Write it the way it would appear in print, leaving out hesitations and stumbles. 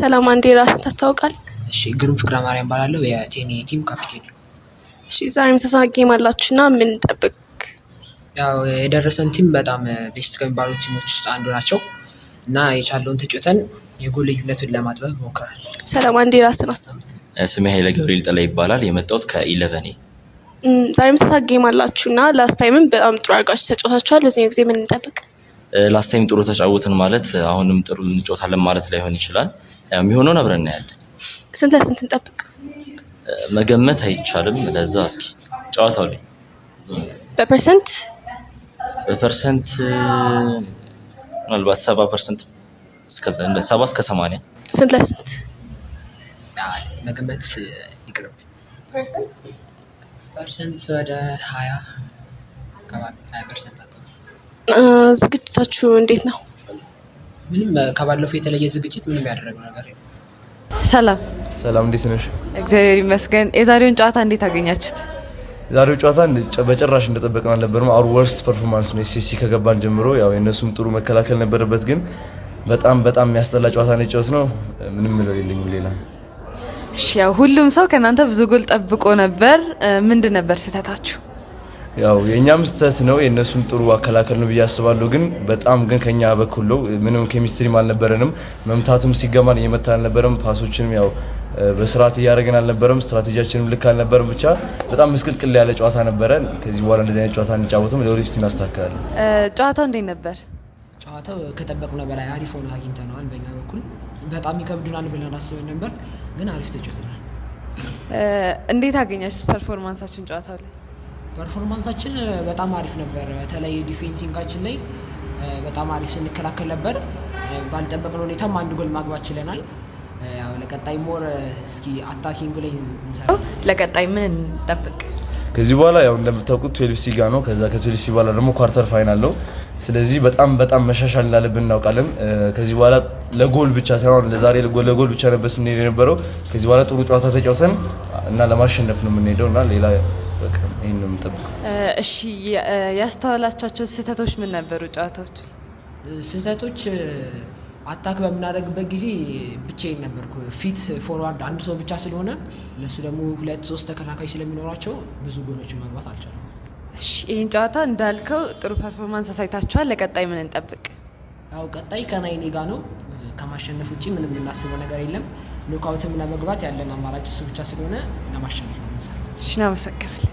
ሰላም አንዴ ራስን ታስተዋውቃለህ? እሺ ግሩም ፍቅረ ማርያም ባላለው የቴኒ ቲም ካፒቴን ነው። እሺ ዛሬ ምሳሳት ጌም አላችሁና ምን ጠብቅ? ያው የደረሰን ቲም በጣም ቤስት ከሚባሉ ቲሞች ውስጥ አንዱ ናቸው እና የቻለውን ተጫውተን የጎል ልዩነቱን ለማጥበብ ሞክራል። ሰላም አንዴ ራስን አስተዋውቅ። ስሜ ኃይለ ገብርኤል ጠላ ይባላል። የመጣሁት ከ11 ዛሬ ምሳሳት ጌም አላችሁና ላስት ታይምም በጣም ጥሩ አድርጋችሁ ተጫውታችኋል። በዚህ ጊዜ ምን እንጠብቅ? ላስት ታይም ጥሩ ተጫወትን ማለት አሁንም ጥሩ እንጫወታለን ማለት ላይሆን ይችላል። የሚሆነውን አብረን እናያለን። ስንት ለስንት እንጠብቅ? መገመት አይቻልም። ለዛ እስኪ ጨዋታው ላይ በፐርሰንት ምናልባት 70% እስከ 80 ስንት ለስንት መገመት ይቅርብ። ፐርሰንት ወደ 20% አካባቢ። ዝግጅታችሁ እንዴት ነው? ምንም ከባለፈው የተለየ ዝግጅት ምንም ያደረገው ነገር የለም። ሰላም እንዴት ነሽ? እግዚአብሔር ይመስገን። የዛሬውን ጨዋታ እንዴት አገኛችሁት? ዛሬው ጨዋታ በጭራሽ እንደጠበቅን አልነበረም። አወር ወርስት ፐርፎርማንስ ነው። ሲሲ ከገባን ጀምሮ ያው የነሱም ጥሩ መከላከል ነበረበት፣ ግን በጣም የሚያስጠላ ጨዋታ ነው የጨዋታው። ምንም ምለው የለኝም ሌላ። እሺ ያው ሁሉም ሰው ከናንተ ብዙ ጎል ጠብቆ ነበር። ምንድን ነበር ስህተታችሁ? ያው የኛም ስህተት ነው የነሱም ጥሩ አከላከል ነው ብዬ አስባለሁ፣ ግን በጣም ከኛ በኩል ነው። ምንም ኬሚስትሪም አልነበረንም። መምታትም ሲገማን እየመታን አልነበረም። ፓሶችንም ያው በስርዓት እያደረግን አልነበረም። ስትራቴጂያችንም ልክ አልነበረም። ብቻ በጣም ምስቅልቅል ያለ ጨዋታ ነበረ። ከዚህ በኋላ እንደዚህ አይነት ጨዋታ እንጫወትም ለወደፊት እናስተካክላለን። ጨዋታው እንዴት ነበር? ጨዋታው ከጠበቅነው በላይ አሪፍ ሆኖ አግኝተነዋል። በእኛ በኩል በጣም ይከብዱናል ብለን አስበን ነበር፣ ግን አሪፍ ተጫውተናል። እንዴት አገኛችሁት ፐርፎርማንሳችሁን ጨዋታው ላይ? ፐርፎርማንሳችን በጣም አሪፍ ነበር። በተለይ ዲፌንሲንጋችን ላይ በጣም አሪፍ ስንከላከል ነበር። ባልጠበቅነው ሁኔታም አንድ ጎል ማግባት ችለናል። ያው ለቀጣይ ሞር እስኪ አታኪንግ ላይ እንሰራ። ለቀጣይ ምን እንጠብቅ? ከዚህ በኋላ ያው እንደምታውቁት 12 ሲጋ ነው። ከዛ ከ12 በኋላ ደግሞ ኳርተር ፋይናል ነው። ስለዚህ በጣም መሻሻል እንዳለብን እናውቃለን። ከዚህ በኋላ ለጎል ብቻ ሳይሆን ለዛሬ ለጎል ብቻ ነበር ስንሄድ የነበረው። ከዚህ በኋላ ጥሩ ጨዋታ ተጫውተን እና ለማሸነፍ ነው የምንሄደውና ሌላ በቃ ይሄን ነው የምንጠብቀው። እሺ ያስተዋላችኋቸው ስህተቶች ምን ነበሩ? ጨዋታዎች ስህተቶች አታክ በምናደርግበት ጊዜ ብቻዬን ነበርኩ። ፊት ፎርዋርድ አንድ ሰው ብቻ ስለሆነ እነሱ ደግሞ 2-3 ተከላካይ ስለሚኖራቸው ብዙ ጎሎችን ማግባት አልቻለም። እሺ ይሄን ጨዋታ እንዳልከው ጥሩ ፐርፎርማንስ አሳይታችኋል። ለቀጣይ ምን እንጠብቅ? ያው ቀጣይ ከናይኔ ጋር ነው። ከማሸነፍ ውጪ ምንም የምናስበው ነገር የለም። ኖካውትም ለመግባት ያለን አማራጭ እሱ ብቻ ስለሆነ ለማሸነፍ ነው የምንሰራው። እሺ እናመሰግናለን።